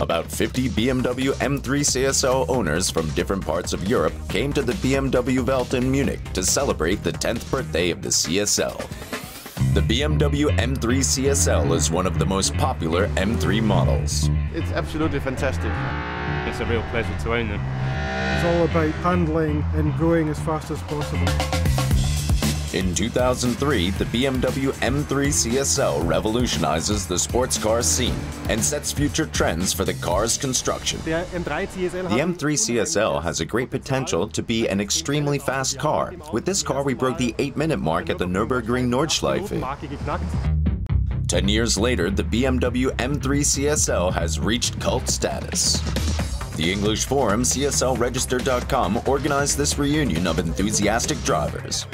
About 50 BMW M3 CSL owners from different parts of Europe came to the BMW Welt in Munich to celebrate the 10th birthday of the CSL. The BMW M3 CSL is one of the most popular M3 models. It's absolutely fantastic. It's a real pleasure to own them. It's all about handling and going as fast as possible. In 2003, the BMW M3 CSL revolutionizes the sports car scene and sets future trends for the car's construction. The M3 CSL has a great potential to be an extremely fast car. With this car, we broke the 8-minute mark at the Nürburgring Nordschleife. 10 years later, the BMW M3 CSL has reached cult status. The English forum CSLregister.com organized this reunion of enthusiastic drivers.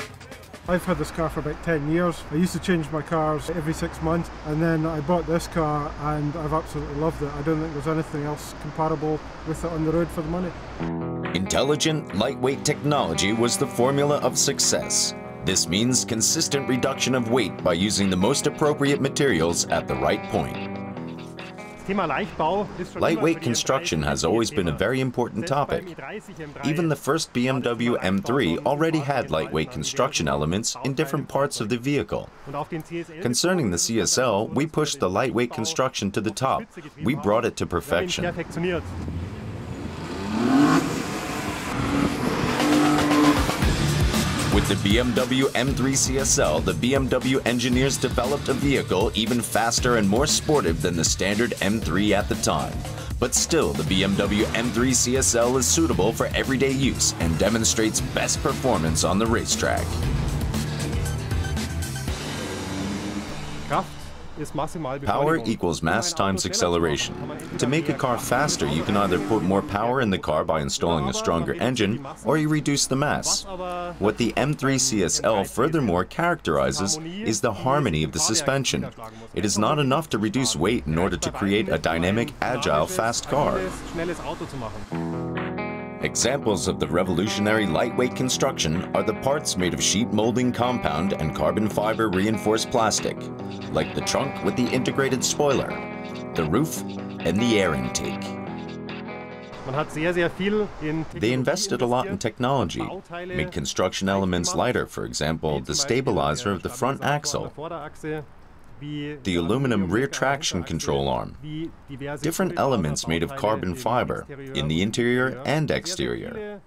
I've had this car for about 10 years. I used to change my cars every 6 months, and then I bought this car and I've absolutely loved it. I don't think there's anything else comparable with it on the road for the money. Intelligent, lightweight technology was the formula of success. This means consistent reduction of weight by using the most appropriate materials at the right point. Lightweight construction has always been a very important topic. Even the first BMW M3 already had lightweight construction elements in different parts of the vehicle. Concerning the CSL, we pushed the lightweight construction to the top. We brought it to perfection. With the BMW M3 CSL, the BMW engineers developed a vehicle even faster and more sportive than the standard M3 at the time. But still, the BMW M3 CSL is suitable for everyday use and demonstrates best performance on the racetrack. Power equals mass times acceleration. To make a car faster, you can either put more power in the car by installing a stronger engine, or you reduce the mass. What the M3 CSL furthermore characterizes is the harmony of the suspension. It is not enough to reduce weight in order to create a dynamic, agile, fast car. Examples of the revolutionary lightweight construction are the parts made of sheet molding compound and carbon fiber reinforced plastic, like the trunk with the integrated spoiler, the roof, and the air intake. They invested a lot in technology, made construction elements lighter, for example, the stabilizer of the front axle, the aluminum rear traction control arm, different elements made of carbon fiber in the interior and exterior.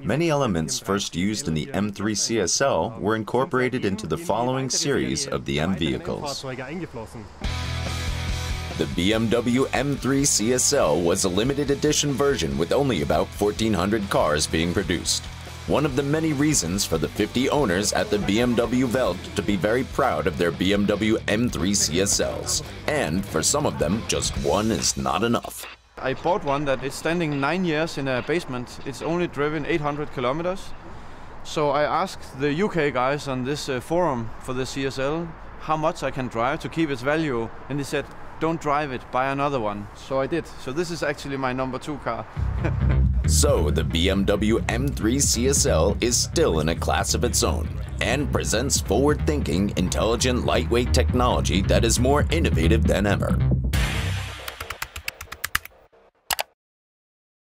Many elements first used in the M3 CSL were incorporated into the following series of the M vehicles. The BMW M3 CSL was a limited edition version with only about 1,400 cars being produced. One of the many reasons for the 50 owners at the BMW Welt to be very proud of their BMW M3 CSLs. And for some of them, just one is not enough. I bought one that is standing 9 years in a basement. It's only driven 800 kilometers. So I asked the UK guys on this forum for the CSL how much I can drive to keep its value. And they said, don't drive it, buy another one. So I did. So this is actually my number 2 car. So the BMW M3 CSL is still in a class of its own and presents forward-thinking, intelligent, lightweight technology that is more innovative than ever.